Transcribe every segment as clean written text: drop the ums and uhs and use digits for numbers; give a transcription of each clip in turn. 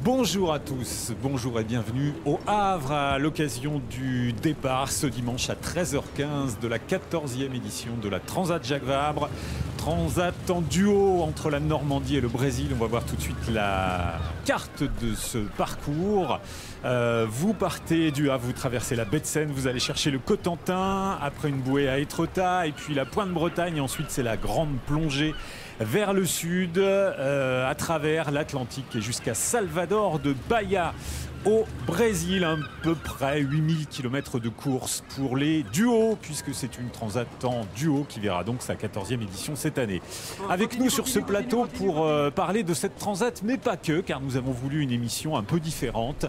Bonjour à tous, bonjour et bienvenue au Havre à l'occasion du départ ce dimanche à 13h15 de la 14e édition de la Transat Jacques Vabre. Transat en duo entre la Normandie et le Brésil. On va voir tout de suite la carte de ce parcours. Vous partez du Havre, vous traversez la baie de Seine, vous allez chercher le Cotentin, après une bouée à Étretat et puis la Pointe-Bretagne. Ensuite, c'est la grande plongée vers le sud, à travers l'Atlantique et jusqu'à Salvador de Bahia au Brésil. À peu près 8000 km de course pour les duos, puisque c'est une transat en duo qui verra donc sa 14e édition cette année. Avec nous sur ce plateau pour parler de cette transat, mais pas que, car nous avons voulu une émission un peu différente,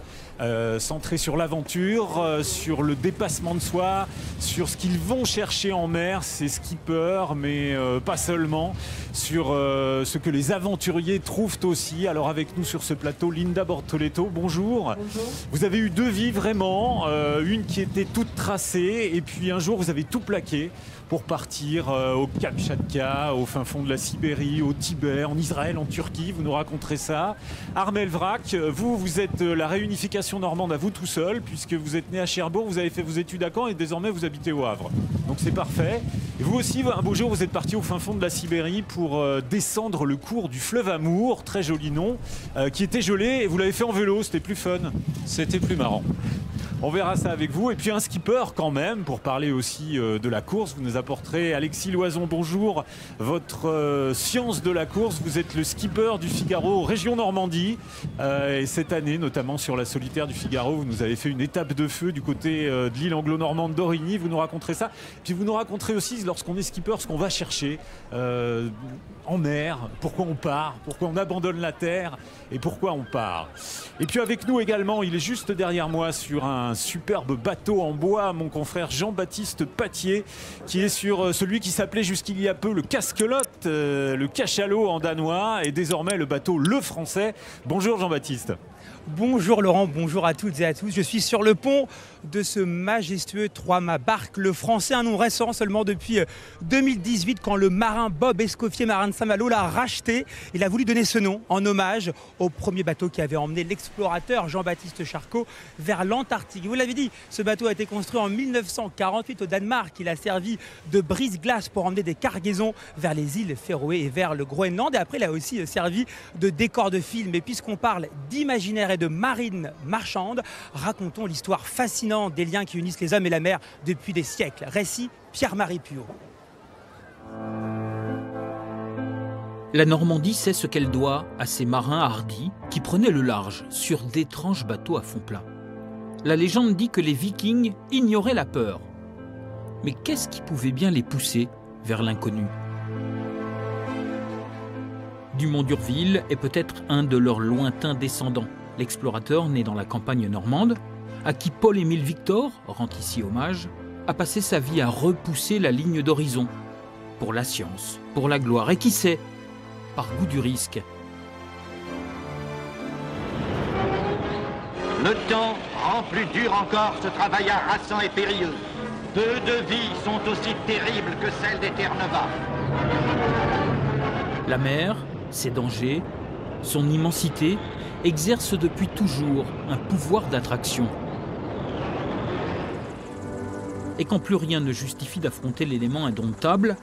centrée sur l'aventure, sur le dépassement de soi, sur ce qu'ils vont chercher en mer, ces skippers, mais pas seulement, sur ce que les aventuriers trouvent aussi. Alors avec nous sur ce plateau, Linda Bortoletto, bonjour. Bonjour. Vous avez eu deux vies vraiment, une qui était toute tracée et puis un jour vous avez tout plaqué pour partir au Kamchatka, au fin fond de la Sibérie, au Tibet, en Israël, en Turquie. Vous nous raconterez ça. Armel Vrac, vous êtes la réunification normande à vous tout seul, puisque vous êtes né à Cherbourg, vous avez fait vos études à Caen et désormais vous habitez au Havre. Donc c'est parfait. Et vous aussi, un beau jour, vous êtes parti au fin fond de la Sibérie pour descendre le cours du fleuve Amour, très joli nom, qui était gelé, et vous l'avez fait en vélo, c'était plus fun. C'était plus marrant. On verra ça avec vous. Et puis un skipper quand même, pour parler aussi de la course. Vous nous apporterez Alexis Loison, bonjour. Votre science de la course, vous êtes le skipper du Figaro Région Normandie. Et cette année, notamment sur la solitaire du Figaro, vous nous avez fait une étape de feu du côté de l'île anglo-normande d'Origny. Vous nous raconterez ça. Puis vous nous raconterez aussi, lorsqu'on est skipper, ce qu'on va chercher en mer, pourquoi on part, pourquoi on abandonne la terre et pourquoi on part. Et puis avec nous également, il est juste derrière moi sur un superbe bateau en bois, mon confrère Jean-Baptiste Patier, qui est sur celui qui s'appelait jusqu'il y a peu le Casquelotte, le cachalot en danois, et désormais le bateau Le Français. Bonjour Jean-Baptiste. Bonjour Laurent, bonjour à toutes et à tous. Je suis sur le pont de ce majestueux trois-mâts barque, Le Français, un nom récent seulement depuis 2018 quand le marin Bob Escoffier, marin de Saint-Malo, l'a racheté. Il a voulu donner ce nom en hommage au premier bateau qui avait emmené l'explorateur Jean-Baptiste Charcot vers l'Antarctique. Vous l'avez dit, ce bateau a été construit en 1948 au Danemark. Il a servi de brise-glace pour emmener des cargaisons vers les îles Féroé et vers le Groenland. Et après, il a aussi servi de décor de film. Et puisqu'on parle d'imaginaire et de marine marchande, racontons l'histoire fascinante des liens qui unissent les hommes et la mer depuis des siècles. Récit Pierre-Marie Puot. La Normandie sait ce qu'elle doit à ces marins hardis qui prenaient le large sur d'étranges bateaux à fond plat. La légende dit que les Vikings ignoraient la peur. Mais qu'est-ce qui pouvait bien les pousser vers l'inconnu ? Dumont d'Urville est peut-être un de leurs lointains descendants. L'explorateur né dans la campagne normande, à qui Paul-Émile Victor rend ici hommage, a passé sa vie à repousser la ligne d'horizon, pour la science, pour la gloire, et qui sait, par goût du risque. Le temps rend plus dur encore ce travail harassant et périlleux. Peu de vies sont aussi terribles que celles des Terre-Neuve. La mer, ses dangers, son immensité, exerce depuis toujours un pouvoir d'attraction. Et quand plus rien ne justifie d'affronter l'élément indomptable,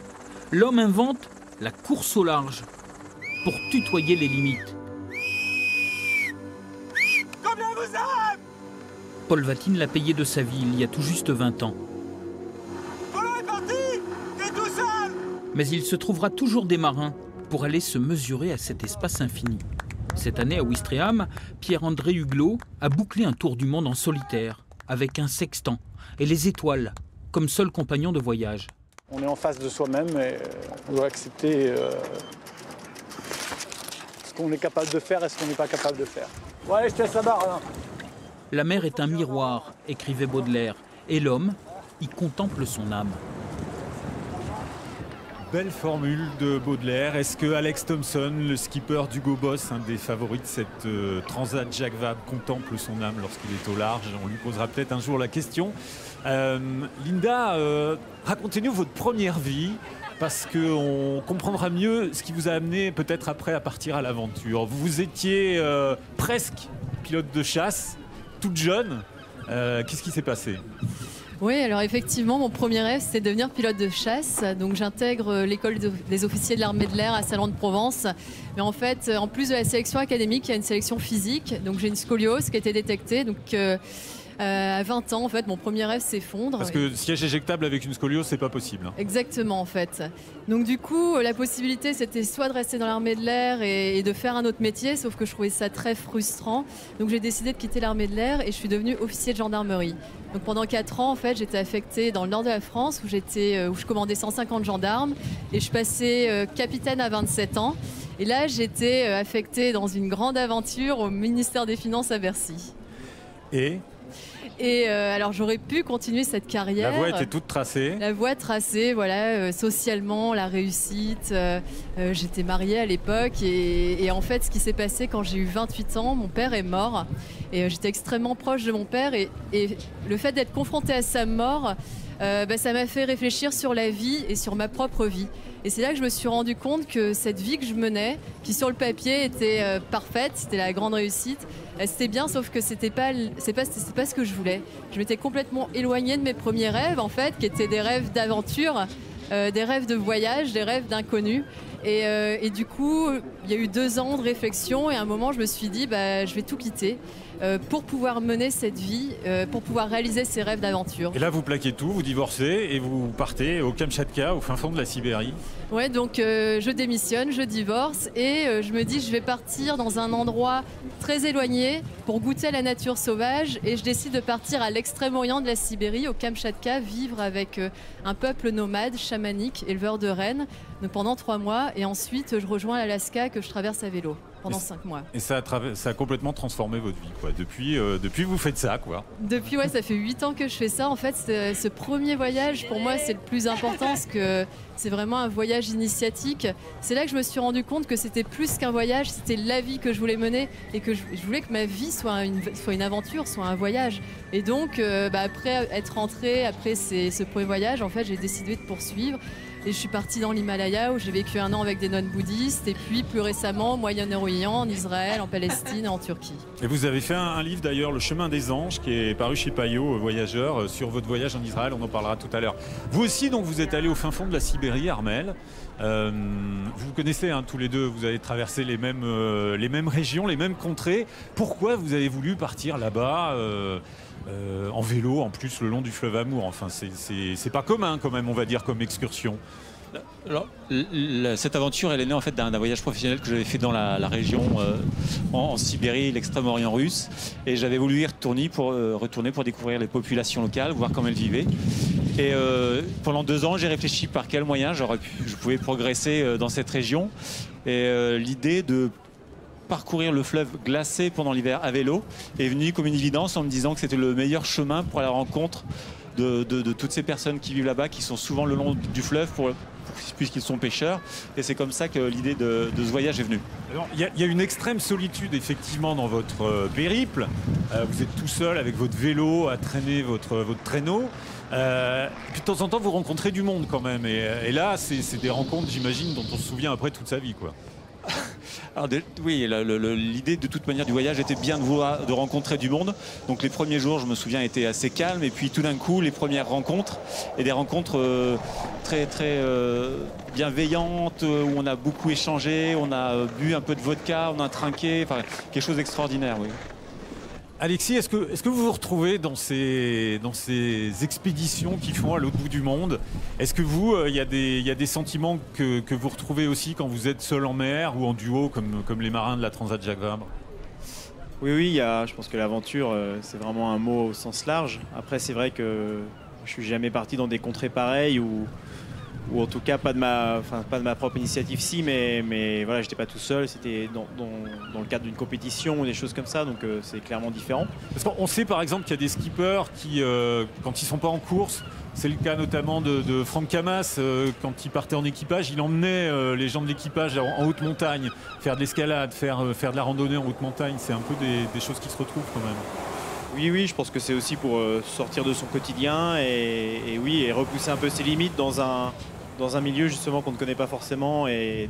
l'homme invente la course au large pour tutoyer les limites. Combien vous êtes ? Paul Vatine l'a payé de sa vie il y a tout juste 20 ans. Polo est parti ! T'es tout seul ! Mais il se trouvera toujours des marins pour aller se mesurer à cet espace infini. Cette année, à Ouistreham, Pierre-André Huglot a bouclé un tour du monde en solitaire, avec un sextant et les étoiles comme seul compagnon de voyage. On est en face de soi-même et on doit accepter ce qu'on est capable de faire et ce qu'on n'est pas capable de faire. Bon allez, je te laisse la barre là. La mer est un miroir, écrivait Baudelaire, et l'homme y contemple son âme. Belle formule de Baudelaire. Est-ce que Alex Thompson, le skipper d'Hugo Boss, un des favoris de cette Transat Jacques Vabre, contemple son âme lorsqu'il est au large? On lui posera peut-être un jour la question. Linda, racontez-nous votre première vie, parce qu'on comprendra mieux ce qui vous a amené peut-être après à partir à l'aventure. Vous étiez presque pilote de chasse, toute jeune. Qu'est-ce qui s'est passé ? Oui, alors effectivement, mon premier rêve, c'était de devenir pilote de chasse. Donc j'intègre l'école des officiers de l'armée de l'air à Salon-de-Provence. Mais en fait, en plus de la sélection académique, il y a une sélection physique. Donc j'ai une scoliose qui a été détectée. Donc à 20 ans, en fait, mon premier rêve s'effondre. Parce que siège éjectable avec une scoliose, c'est pas possible. Exactement, en fait. Donc du coup, la possibilité, c'était soit de rester dans l'armée de l'air et de faire un autre métier, sauf que je trouvais ça très frustrant. Donc j'ai décidé de quitter l'armée de l'air et je suis devenue officier de gendarmerie. Donc pendant 4 ans, en fait, j'étais affectée dans le nord de la France, où je commandais 150 gendarmes, et je suis passée capitaine à 27 ans. Et là, j'étais affectée dans une grande aventure au ministère des Finances à Bercy. Et alors j'aurais pu continuer cette carrière. La voie était toute tracée. La voie tracée, voilà, socialement, la réussite. J'étais mariée à l'époque et en fait ce qui s'est passé quand j'ai eu 28 ans, mon père est mort et j'étais extrêmement proche de mon père et le fait d'être confrontée à sa mort, ça m'a fait réfléchir sur la vie et sur ma propre vie. Et c'est là que je me suis rendu compte que cette vie que je menais, qui sur le papier était parfaite, c'était la grande réussite, c'était bien, sauf que c'est pas ce que je voulais. Je m'étais complètement éloignée de mes premiers rêves, en fait, qui étaient des rêves d'aventure, des rêves de voyage, des rêves d'inconnus. Et du coup, il y a eu 2 ans de réflexion et à un moment, je me suis dit, je vais tout quitter pour pouvoir mener cette vie, pour pouvoir réaliser ces rêves d'aventure. Et là, vous plaquez tout, vous divorcez et vous partez au Kamchatka, au fin fond de la Sibérie. Ouais, donc je démissionne, je divorce et je me dis, je vais partir dans un endroit très éloigné pour goûter à la nature sauvage et je décide de partir à l'extrême-orient de la Sibérie, au Kamchatka, vivre avec un peuple nomade, chamanique, éleveur de rennes, donc pendant 3 mois et ensuite je rejoins l'Alaska que je traverse à vélo pendant 5 mois. Et ça a complètement transformé votre vie, quoi. Depuis, vous faites ça, quoi. Depuis, ouais, ça fait 8 ans que je fais ça. En fait, ce premier voyage, pour moi, c'est le plus important parce que c'est vraiment un voyage initiatique. C'est là que je me suis rendu compte que c'était plus qu'un voyage, c'était la vie que je voulais mener et que je voulais que ma vie soit une aventure, soit un voyage. Et donc, après être rentrée, après ce premier voyage, en fait, j'ai décidé de poursuivre. Et je suis partie dans l'Himalaya où j'ai vécu 1 an avec des nonnes bouddhistes et puis plus récemment au Moyen-Orient, en Israël, en Palestine et en Turquie. Et vous avez fait un livre d'ailleurs, Le Chemin des Anges, qui est paru chez Payot, Voyageurs, sur votre voyage en Israël, on en parlera tout à l'heure. Vous aussi, donc, vous êtes allé au fin fond de la Sibérie, Armel. Vous connaissez tous les deux, vous avez traversé les mêmes régions, les mêmes contrées. Pourquoi vous avez voulu partir là-bas en vélo, en plus le long du fleuve Amour? Enfin, c'est pas commun quand même, on va dire, comme excursion. Alors, cette aventure, elle est née en fait d'un voyage professionnel que j'avais fait dans la région en Sibérie, l'extrême-orient russe, et j'avais voulu y retourner pour découvrir les populations locales, voir comment elles vivaient. Et pendant 2 ans, j'ai réfléchi par quels moyens je pouvais progresser dans cette région. Et l'idée de parcourir le fleuve glacé pendant l'hiver à vélo est venue comme une évidence en me disant que c'était le meilleur chemin pour aller à la rencontre de toutes ces personnes qui vivent là-bas, qui sont souvent le long du fleuve puisqu'ils sont pêcheurs. Et c'est comme ça que l'idée de ce voyage est venue. Il y a une extrême solitude effectivement dans votre périple. Vous êtes tout seul avec votre vélo à traîner votre traîneau. Et puis de temps en temps vous rencontrez du monde quand même. Et là c'est des rencontres, j'imagine, dont on se souvient après toute sa vie, quoi. Alors, oui, l'idée de toute manière du voyage était bien de rencontrer du monde. Donc les premiers jours, je me souviens, étaient assez calmes. Et puis tout d'un coup, les premières rencontres, et des rencontres très très bienveillantes, où on a beaucoup échangé, on a bu un peu de vodka, on a trinqué, enfin quelque chose d'extraordinaire, oui. Alexis, est-ce que vous vous retrouvez dans ces expéditions qui font à l'autre bout du monde? Est-ce que vous, il y a des sentiments que vous retrouvez aussi quand vous êtes seul en mer ou en duo comme les marins de la Transat Jacques Vabre? Oui, je pense que l'aventure, c'est vraiment un mot au sens large. Après, c'est vrai que je suis jamais parti dans des contrées pareilles ou en tout cas pas de ma propre initiative, mais voilà, j'étais pas tout seul, c'était dans le cadre d'une compétition ou des choses comme ça, donc c'est clairement différent. Parce qu'on sait par exemple qu'il y a des skippers qui, quand ils sont pas en course, c'est le cas notamment de Franck Camas, quand il partait en équipage, il emmenait les gens de l'équipage en haute montagne, faire de l'escalade, faire de la randonnée en haute montagne, c'est un peu des choses qui se retrouvent quand même. Oui, je pense que c'est aussi pour sortir de son quotidien et repousser un peu ses limites dans un milieu justement qu'on ne connaît pas forcément, et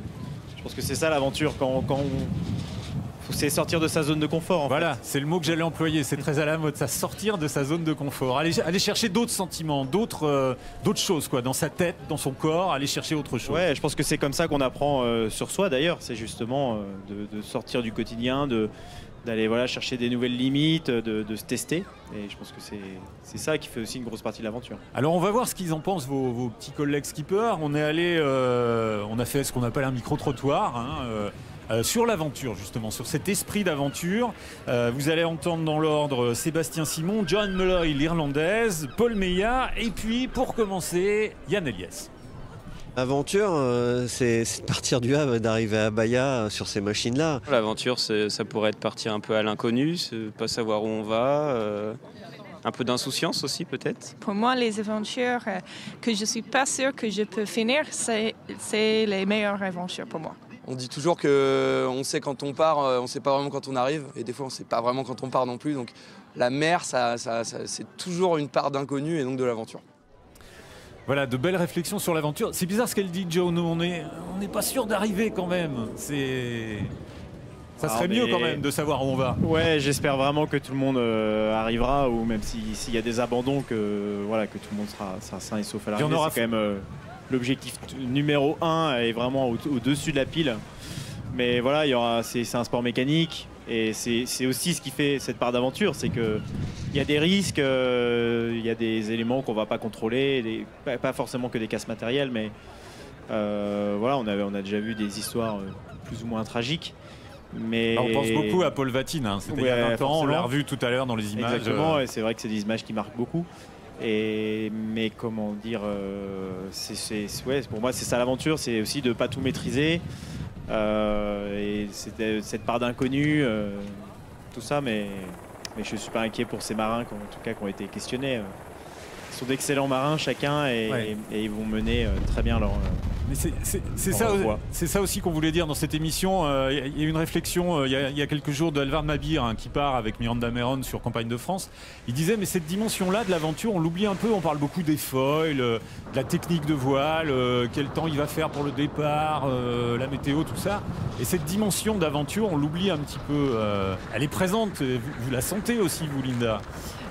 je pense que c'est ça l'aventure, quand faut c'est sortir de sa zone de confort. Voilà, c'est le mot que j'allais employer, c'est très à la mode, ça, sortir de sa zone de confort, aller chercher d'autres sentiments, d'autres choses quoi, dans sa tête, dans son corps, aller chercher autre chose. Ouais, je pense que c'est comme ça qu'on apprend sur soi d'ailleurs, c'est justement de sortir du quotidien, d'aller chercher des nouvelles limites, de se tester. Et je pense que c'est ça qui fait aussi une grosse partie de l'aventure. Alors on va voir ce qu'ils en pensent, vos petits collègues skippers. On a fait ce qu'on appelle un micro-trottoir sur l'aventure, justement, sur cet esprit d'aventure. Vous allez entendre dans l'ordre Sébastien Simon, John Molloy, l'Irlandaise, Paul Meillat, et puis pour commencer, Yann Eliès. L'aventure, c'est de partir du Havre et d'arriver à Bahia sur ces machines-là. L'aventure, ça pourrait être partir un peu à l'inconnu, pas savoir où on va, un peu d'insouciance aussi peut-être. Pour moi, les aventures que je ne suis pas sûre que je peux finir, c'est les meilleures aventures pour moi. On dit toujours qu'on sait quand on part, on ne sait pas vraiment quand on arrive, et des fois on ne sait pas vraiment quand on part non plus. Donc la mer, c'est toujours une part d'inconnu et donc de l'aventure. Voilà, de belles réflexions sur l'aventure. C'est bizarre ce qu'elle dit, Joe. Nous, on n'est pas sûr d'arriver quand même. Ça serait mieux quand même de savoir où on va. Ouais, j'espère vraiment que tout le monde arrivera, ou même s'il y a des abandons, que tout le monde sera sain et sauf à l'arrivée. C'est quand même l'objectif numéro 1 est vraiment au-dessus de la pile. Mais voilà, c'est un sport mécanique. Et c'est aussi ce qui fait cette part d'aventure, c'est qu'il y a des risques, il y a des éléments qu'on ne va pas contrôler, pas forcément que des casses matérielles, mais on a déjà vu des histoires plus ou moins tragiques. Mais... on pense beaucoup à Paul Vatine, c'était il y a 20 ans, on l'a revu tout à l'heure dans les images. Exactement, et c'est vrai que c'est des images qui marquent beaucoup. Mais comment dire, pour moi c'est ça l'aventure, c'est aussi de ne pas tout maîtriser. Et c'était cette part d'inconnu, tout ça, mais je ne suis pas inquiet pour ces marins qui ont été questionnés. Ils sont d'excellents marins chacun et ils vont mener très bien leur. Mais c'est ça aussi qu'on voulait dire dans cette émission. Il y a eu une réflexion il y a quelques jours de Alvaro Mabir qui part avec Miranda Meron sur Campagne de France. Il disait mais cette dimension-là de l'aventure, on l'oublie un peu. On parle beaucoup des foils, de la technique de voile, quel temps il va faire pour le départ, la météo, tout ça. Et cette dimension d'aventure, on l'oublie un petit peu. Elle est présente. Vous la sentez aussi, vous, Linda?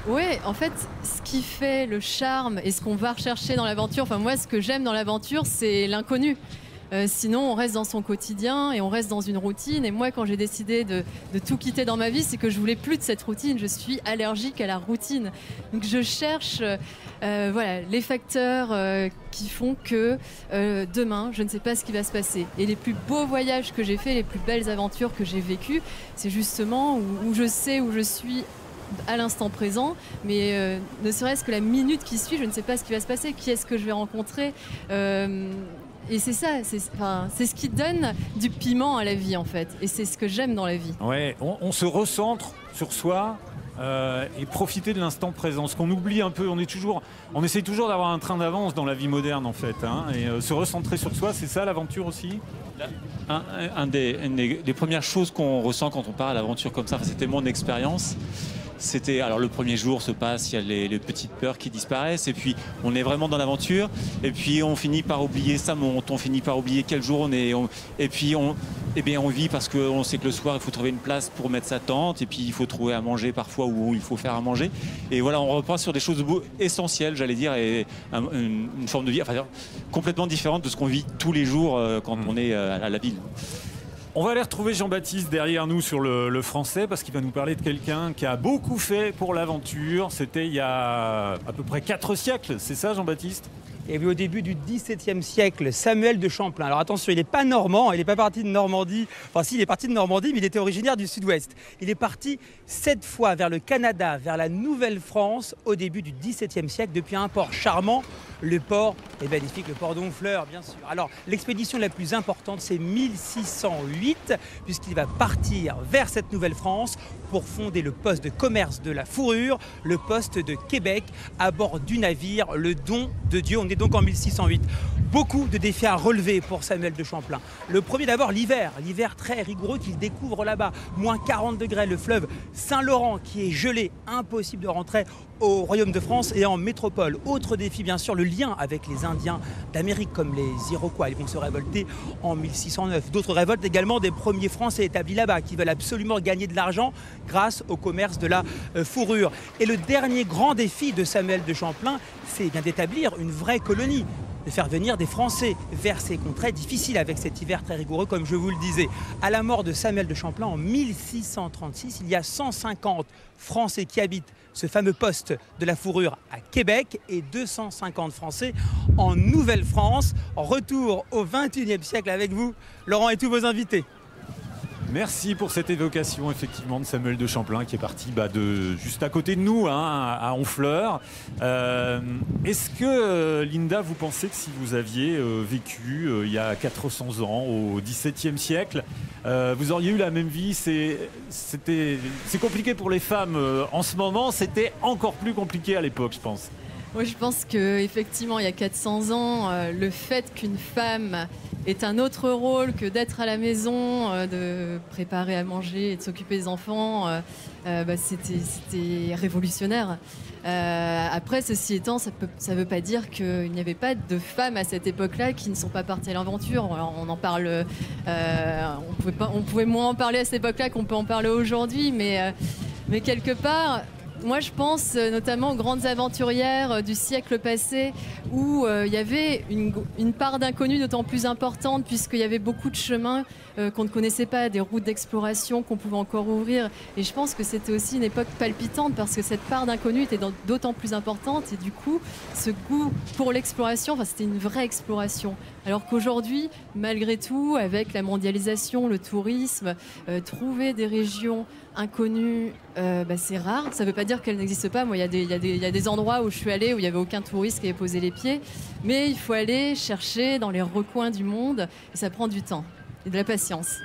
Oui, en fait, ce qui fait le charme et ce qu'on va rechercher dans l'aventure, enfin moi, ce que j'aime dans l'aventure, c'est l'inconnu. Sinon, on reste dans son quotidien et on reste dans une routine. Et moi, quand j'ai décidé de tout quitter dans ma vie, c'est que je voulais plus de cette routine. Je suis allergique à la routine. Donc, je cherche les facteurs qui font que demain, je ne sais pas ce qui va se passer. Et les plus beaux voyages que j'ai faits, les plus belles aventures que j'ai vécues, c'est justement où je sais où je suis à l'instant présent, mais ne serait-ce que la minute qui suit, je ne sais pas ce qui va se passer, qui est-ce que je vais rencontrer. Et c'est ça, c'est ce qui donne du piment à la vie en fait. Et c'est ce que j'aime dans la vie. Ouais, on se recentre sur soi et profiter de l'instant présent. Ce qu'on oublie un peu, on essaye toujours d'avoir un train d'avance dans la vie moderne en fait. Et se recentrer sur soi, c'est ça l'aventure aussi. Une des premières choses qu'on ressent quand on part à l'aventure comme ça, c'était mon expérience. Alors le premier jour se passe, il y a les petites peurs qui disparaissent et puis on est vraiment dans l'aventure et puis on finit par oublier sa montre, on finit par oublier quel jour on est et puis on vit parce qu'on sait que le soir il faut trouver une place pour mettre sa tente et puis il faut trouver à manger parfois où il faut faire à manger et voilà, on reprend sur des choses essentielles, j'allais dire, et une forme de vie complètement différente de ce qu'on vit tous les jours quand on est à la ville. On va aller retrouver Jean-Baptiste derrière nous sur le français parce qu'il va nous parler de quelqu'un qui a beaucoup fait pour l'aventure. C'était il y a à peu près 4 siècles, c'est ça Jean-Baptiste ? Et oui, au début du XVIIe siècle, Samuel de Champlain. Alors attention, il n'est pas normand, il n'est pas parti de Normandie. Enfin si, il est parti de Normandie, mais il était originaire du sud-ouest. Il est parti 7 fois vers le Canada, vers la Nouvelle-France, au début du XVIIe siècle, depuis un port charmant, le port magnifique, le port d'Honfleur, bien sûr. Alors, l'expédition la plus importante, c'est 1608, puisqu'il va partir vers cette Nouvelle-France pour fonder le poste de commerce de la fourrure, le poste de Québec, à bord du navire Le Don de Dieu. On est donc en 1608. Beaucoup de défis à relever pour Samuel de Champlain. Le premier d'abord, l'hiver très rigoureux qu'il découvre là-bas. Moins 40 degrés, le fleuve Saint-Laurent qui est gelé, impossible de rentrer au Royaume de France et en métropole. Autre défi bien sûr, le lien avec les Indiens d'Amérique comme les Iroquois. Ils vont se révolter en 1609. D'autres révoltes également des premiers Français établis là-bas qui veulent absolument gagner de l'argent grâce au commerce de la fourrure. Et le dernier grand défi de Samuel de Champlain, c'est bien d'établir une vraie colonie, de faire venir des Français vers ces contrées difficiles avec cet hiver très rigoureux, comme je vous le disais. À la mort de Samuel de Champlain en 1636, il y a 150 Français qui habitent ce fameux poste de la fourrure à Québec et 250 Français en Nouvelle-France. Retour au XXIe siècle avec vous, Laurent et tous vos invités. Merci pour cette évocation effectivement de Samuel de Champlain qui est parti de juste à côté de nous, à Honfleur. Est-ce que, Linda, vous pensez que si vous aviez vécu il y a 400 ans, au XVIIe siècle, vous auriez eu la même vie? C'est compliqué pour les femmes en ce moment, c'était encore plus compliqué à l'époque, je pense. Oui, je pense qu'effectivement, il y a 400 ans, le fait qu'une femme ait un autre rôle que d'être à la maison, de préparer à manger et de s'occuper des enfants, c'était révolutionnaire. Après, ceci étant, ça ne veut pas dire qu'il n'y avait pas de femmes à cette époque-là qui ne sont pas parties à l'aventure. On en parle, on pouvait moins en parler à cette époque-là qu'on peut en parler aujourd'hui, mais quelque part... Moi, je pense notamment aux grandes aventurières du siècle passé où il y avait une part d'inconnu d'autant plus importante puisqu'il y avait beaucoup de chemins qu'on ne connaissait pas, des routes d'exploration qu'on pouvait encore ouvrir. Et je pense que c'était aussi une époque palpitante parce que cette part d'inconnu était d'autant plus importante et du coup, ce goût pour l'exploration, c'était une vraie exploration. Alors qu'aujourd'hui, malgré tout, avec la mondialisation, le tourisme, trouver des régions inconnues, c'est rare. Ça ne veut pas dire qu'elles n'existent pas. Moi, il y a des endroits où je suis allée où il n'y avait aucun touriste qui avait posé les pieds. Mais il faut aller chercher dans les recoins du monde et ça prend du temps et de la patience.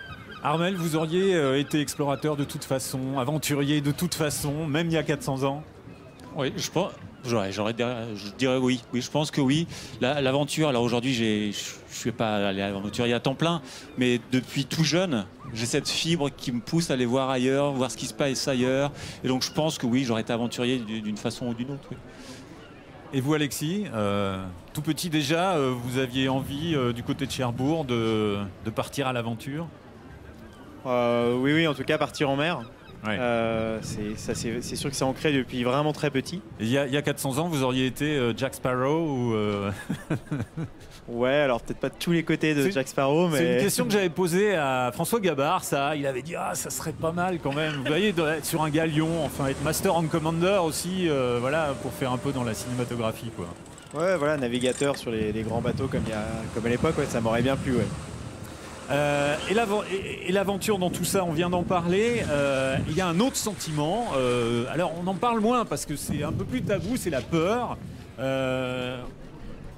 Armel, vous auriez été explorateur de toute façon, aventurier de toute façon, même il y a 400 ans? Oui, je pense... Je dirais oui. Oui, je pense que oui. L'aventure, alors aujourd'hui, je ne suis pas allé aventurier à temps plein, mais depuis tout jeune, j'ai cette fibre qui me pousse à aller voir ailleurs, voir ce qui se passe ailleurs. Et donc je pense que oui, j'aurais été aventurier d'une façon ou d'une autre. Oui. Et vous, Alexis, tout petit déjà, vous aviez envie du côté de Cherbourg de partir à l'aventure? Oui, en tout cas partir en mer. Ouais. C'est sûr que c'est ancré depuis vraiment très petit. Il y a 400 ans, vous auriez été Jack Sparrow ou Ouais, alors peut-être pas de tous les côtés de Jack Sparrow, mais... C'est une question que j'avais posée à François Gabard, il avait dit ça serait pas mal quand même. Vous voyez, être sur un galion, enfin être Master and Commander aussi, pour faire un peu dans la cinématographie, quoi. Ouais, voilà, navigateur sur les grands bateaux comme à l'époque, ouais, ça m'aurait bien plu, ouais. Et l'aventure dans tout ça, on vient d'en parler. Il y a un autre sentiment. Alors on en parle moins parce que c'est un peu plus tabou, c'est la peur.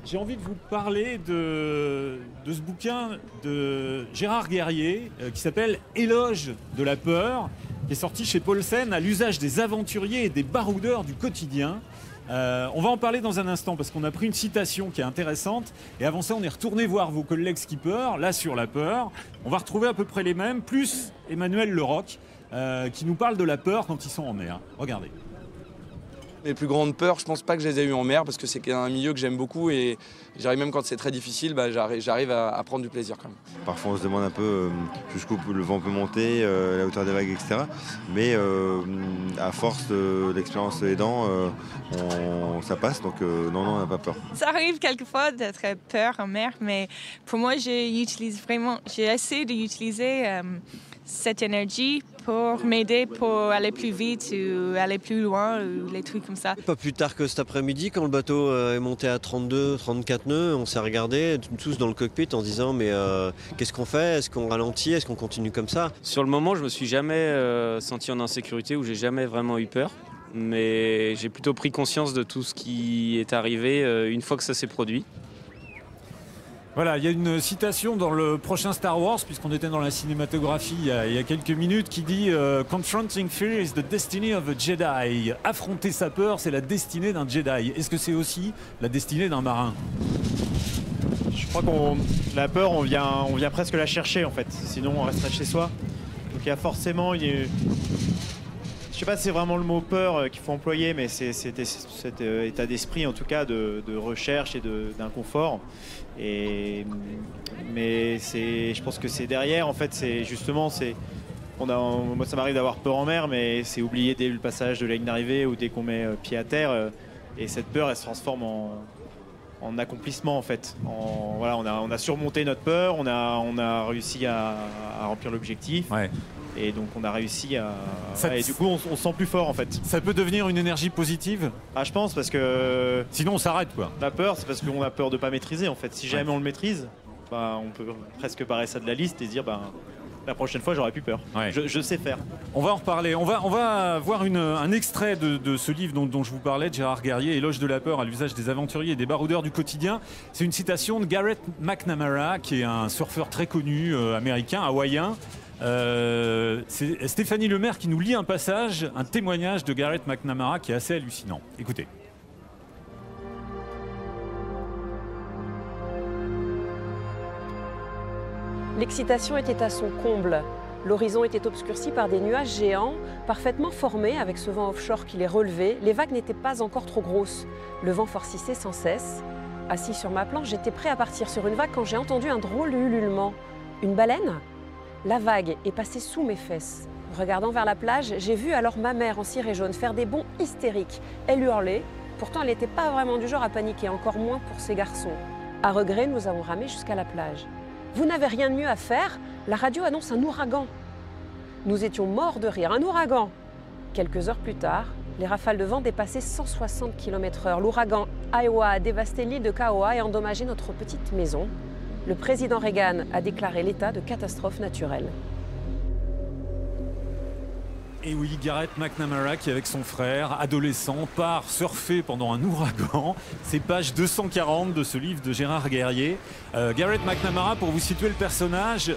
J'ai envie de vous parler de ce bouquin de Gérard Guerrier qui s'appelle Éloge de la peur, qui est sorti chez Paulsen à l'usage des aventuriers et des baroudeurs du quotidien. On va en parler dans un instant parce qu'on a pris une citation qui est intéressante et avant ça on est retourné voir vos collègues skippers, là sur la peur. On va retrouver à peu près les mêmes, plus Emmanuel Leroc qui nous parle de la peur quand ils sont en mer. Regardez. Les plus grandes peurs, je pense pas que je les ai eues en mer parce que c'est un milieu que j'aime beaucoup et j'arrive même quand c'est très difficile, j'arrive à prendre du plaisir quand même. Parfois on se demande un peu jusqu'où le vent peut monter, la hauteur des vagues, etc. Mais à force d'expérience aidant, ça passe, donc non, on n'a pas peur. Ça arrive quelquefois d'être peur en mer, mais pour moi j'ai essayé d'utiliser cette énergie pour m'aider pour aller plus vite ou aller plus loin ou les trucs comme ça. Pas plus tard que cet après-midi, quand le bateau est monté à 32, 34 nœuds, on s'est regardé tous dans le cockpit en se disant mais qu'est-ce qu'on fait? Est-ce qu'on ralentit? Est-ce qu'on continue comme ça? Sur le moment, je me suis jamais senti en insécurité ou j'ai jamais vraiment eu peur. Mais j'ai plutôt pris conscience de tout ce qui est arrivé une fois que ça s'est produit. Voilà, il y a une citation dans le prochain Star Wars, puisqu'on était dans la cinématographie il y a quelques minutes, qui dit « Confronting fear is the destiny of a Jedi ». Affronter sa peur, c'est la destinée d'un Jedi. Est-ce que c'est aussi la destinée d'un marin? Je crois la peur, on vient presque la chercher en fait. Sinon, on resterait chez soi. Donc il y a forcément, je sais pas si c'est vraiment le mot peur qu'il faut employer, mais c'est cet état d'esprit en tout cas de recherche et d'inconfort. Mais je pense que c'est derrière en fait, c'est justement moi ça m'arrive d'avoir peur en mer, mais c'est oublier dès le passage de la ligne d'arrivée ou dès qu'on met pied à terre. Et cette peur, elle se transforme en accomplissement en fait. Voilà, on a surmonté notre peur, on a réussi à remplir l'objectif. Ouais. Et donc on a réussi à... et du coup on se sent plus fort en fait. Ça peut devenir une énergie positive? Ah, je pense, parce que... Sinon on s'arrête quoi. La peur, c'est parce qu'on a peur de pas maîtriser en fait. Si jamais on le maîtrise, on peut presque barrer ça de la liste et se dire la prochaine fois j'aurais plus peur. Ouais. Je sais faire. On va en reparler. On va voir un extrait de ce livre dont je vous parlais, de Gérard Guerrier, Éloge de la peur à l'usage des aventuriers et des baroudeurs du quotidien. C'est une citation de Garrett McNamara, qui est un surfeur très connu américain, hawaïen. C'est Stéphanie Lemaire qui nous lit un passage, un témoignage de Garrett McNamara qui est assez hallucinant. Écoutez. L'excitation était à son comble. L'horizon était obscurci par des nuages géants, parfaitement formés avec ce vent offshore qui les relevait. Les vagues n'étaient pas encore trop grosses. Le vent forcissait sans cesse. Assis sur ma planche, j'étais prêt à partir sur une vague quand j'ai entendu un drôle de ululement. Une baleine ? La vague est passée sous mes fesses. Regardant vers la plage, j'ai vu alors ma mère en ciré jaune faire des bonds hystériques. Elle hurlait. Pourtant, elle n'était pas vraiment du genre à paniquer, encore moins pour ses garçons. À regret, nous avons ramé jusqu'à la plage. Vous n'avez rien de mieux à faire? La radio annonce un ouragan. Nous étions morts de rire. Un ouragan! Quelques heures plus tard, les rafales de vent dépassaient 160 km/h. L'ouragan Iowa a dévasté l'île de Kauai et endommagé notre petite maison. Le président Reagan a déclaré l'état de catastrophe naturelle. Et oui, Garrett McNamara qui, avec son frère, adolescent, part surfer pendant un ouragan. C'est page 240 de ce livre de Gérard Guerrier. Garrett McNamara, pour vous situer le personnage,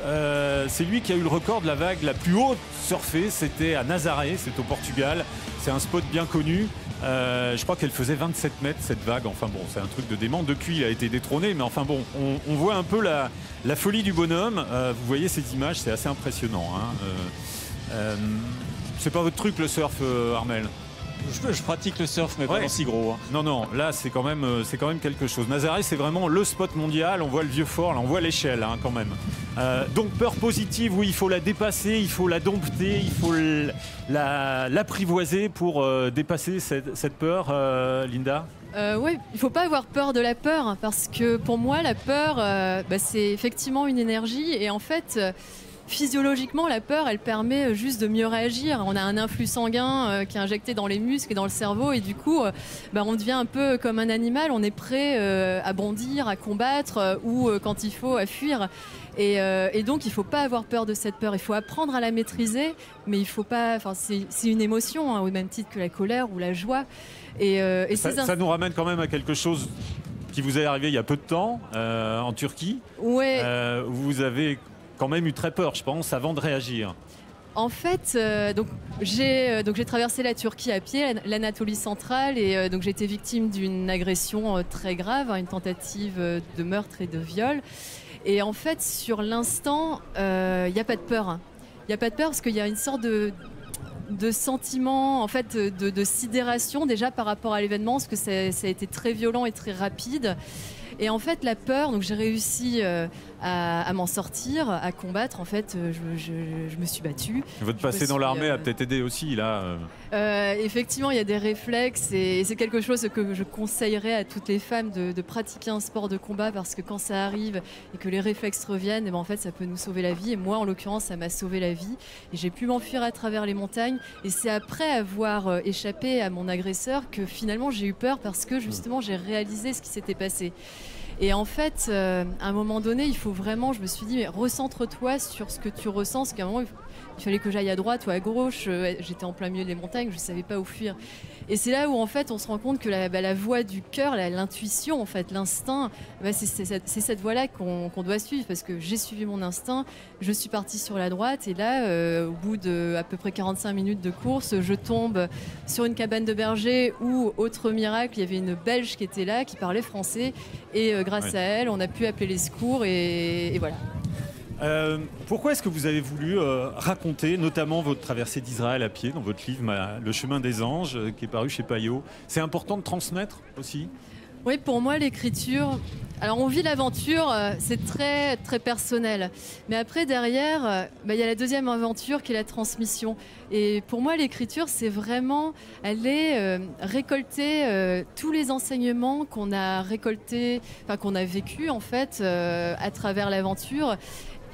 c'est lui qui a eu le record de la vague la plus haute surfée. C'était à Nazaré, c'est au Portugal. C'est un spot bien connu. Je crois qu'elle faisait 27 mètres cette vague. Enfin bon, c'est un truc de dément. Depuis, il a été détrôné. Mais enfin bon, on voit un peu la folie du bonhomme. Vous voyez ces images, c'est assez impressionnant. C'est pas votre truc le surf, Armel? Je pratique le surf, mais pas si gros. Non, non, là c'est quand même quelque chose. Nazaré, c'est vraiment le spot mondial. On voit le vieux fort, là, on voit l'échelle quand même. Donc peur positive, oui, il faut la dépasser, il faut la dompter, il faut l'apprivoiser pour dépasser cette peur, Linda. Oui, il ne faut pas avoir peur de la peur, parce que pour moi, la peur, c'est effectivement une énergie. Et en fait, physiologiquement, la peur, elle permet juste de mieux réagir. On a un influx sanguin qui est injecté dans les muscles et dans le cerveau. Et du coup, on devient un peu comme un animal. On est prêt à bondir, à combattre ou, quand il faut, à fuir. Et donc, il ne faut pas avoir peur de cette peur. Il faut apprendre à la maîtriser, mais il faut pas. Enfin, c'est une émotion, au même titre que la colère ou la joie. Ça nous ramène quand même à quelque chose qui vous est arrivé il y a peu de temps en Turquie. Ouais. Vous avez quand même eu très peur, je pense, avant de réagir. En fait, j'ai traversé la Turquie à pied, l'Anatolie centrale, et donc j'ai été victime d'une agression très grave, une tentative de meurtre et de viol. Et en fait, sur l'instant, il n'y a pas de peur. Il n'y a pas de peur parce qu'il y a une sorte de sentiment, en fait, de sidération déjà par rapport à l'événement, parce que ça a été très violent et très rapide. Et en fait, la peur, donc j'ai réussi à m'en sortir, à combattre. En fait, je me suis battue. Votre passé dans l'armée a peut-être aidé aussi, là. Effectivement, il y a des réflexes et c'est quelque chose que je conseillerais à toutes les femmes de pratiquer un sport de combat, parce que quand ça arrive et que les réflexes reviennent, en fait, ça peut nous sauver la vie. Et moi, en l'occurrence, ça m'a sauvé la vie. Et j'ai pu m'enfuir à travers les montagnes. Et c'est après avoir échappé à mon agresseur que finalement j'ai eu peur, parce que justement, j'ai réalisé ce qui s'était passé. Et en fait, à un moment donné, il faut vraiment, je me suis dit, mais recentre-toi sur ce que tu ressens, parce qu'à un moment, Il fallait que j'aille à droite ou à gauche. J'étais en plein milieu des montagnes, je ne savais pas où fuir. Et c'est là où en fait on se rend compte que la voie du cœur, l'intuition, en fait, l'instinct, c'est cette voie-là qu'on doit suivre, parce que j'ai suivi mon instinct, je suis partie sur la droite et là, au bout de à peu près 45 minutes de course, je tombe sur une cabane de berger où, autre miracle, il y avait une Belge qui était là, qui parlait français et grâce à elle, on a pu appeler les secours et voilà. Pourquoi est-ce que vous avez voulu raconter notamment votre traversée d'Israël à pied dans votre livre Le chemin des anges qui est paru chez Payot? C'est important de transmettre aussi? Oui, pour moi, l'écriture... Alors, on vit l'aventure, c'est très, très personnel. Mais après, derrière, il y a la deuxième aventure qui est la transmission. Et pour moi, l'écriture, c'est vraiment aller récolter tous les enseignements qu'on a récoltés, enfin, qu'on a vécu, en fait, à travers l'aventure,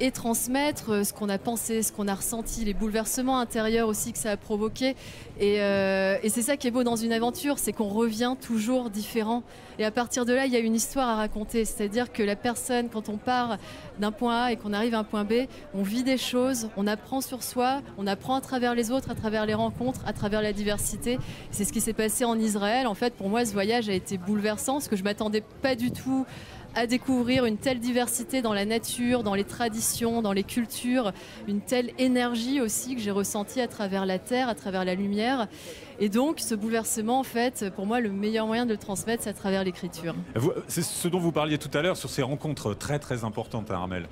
et transmettre ce qu'on a pensé, ce qu'on a ressenti, les bouleversements intérieurs aussi que ça a provoqué. Et c'est ça qui est beau dans une aventure, c'est qu'on revient toujours différent. Et à partir de là, il y a une histoire à raconter. C'est-à-dire que la personne, quand on part d'un point A et qu'on arrive à un point B, on vit des choses, on apprend sur soi, on apprend à travers les autres, à travers les rencontres, à travers la diversité. C'est ce qui s'est passé en Israël. En fait, pour moi, ce voyage a été bouleversant, parce que je ne m'attendais pas du tout à découvrir une telle diversité dans la nature, dans les traditions, dans les cultures, une telle énergie aussi que j'ai ressentie à travers la terre, à travers la lumière. Et donc, ce bouleversement, en fait, pour moi, le meilleur moyen de le transmettre, c'est à travers l'écriture. C'est ce dont vous parliez tout à l'heure sur ces rencontres très très importantes à Armelle.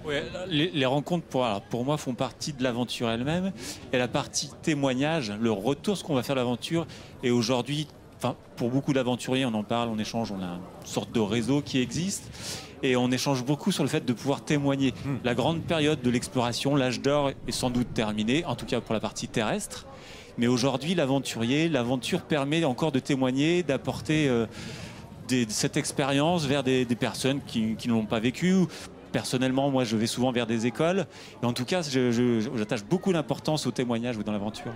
Ouais, les rencontres, pour moi, font partie de l'aventure elle-même. Et la partie témoignage, le retour, ce qu'on va faire de l'aventure, et aujourd'hui, pour beaucoup d'aventuriers, on en parle, on échange, on a une sorte de réseau qui existe et on échange beaucoup sur le fait de pouvoir témoigner. La grande période de l'exploration, l'âge d'or, est sans doute terminée, en tout cas pour la partie terrestre. Mais aujourd'hui, l'aventure permet encore de témoigner, d'apporter cette expérience vers des personnes qui ne l'ont pas vécue. Personnellement, moi, je vais souvent vers des écoles. Et en tout cas, j'attache beaucoup d'importance au témoignage dans l'aventure.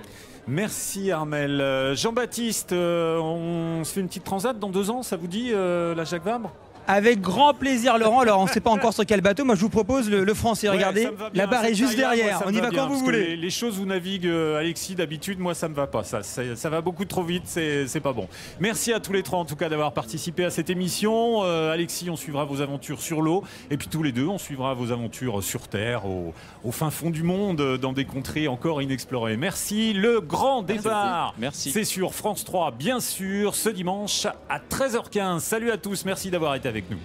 Merci Armelle. Jean-Baptiste, on se fait une petite transat dans 2 ans, ça vous dit, la Jacques Vabre? Avec grand plaisir, Laurent. Alors, on ne sait pas encore sur quel bateau. Moi, je vous propose le français. Regardez, la barre est juste derrière. On y va quand vous voulez. Les choses où navigue Alexis d'habitude, moi, ça ne me va pas. Ça va beaucoup trop vite, c'est pas bon. Merci à tous les 3, en tout cas, d'avoir participé à cette émission. Alexis, on suivra vos aventures sur l'eau. Et puis, tous les deux, on suivra vos aventures sur Terre, au fin fond du monde, dans des contrées encore inexplorées. Merci. Le grand départ, c'est sur France 3, bien sûr, ce dimanche à 13h15. Salut à tous. Merci d'avoir été avec nous.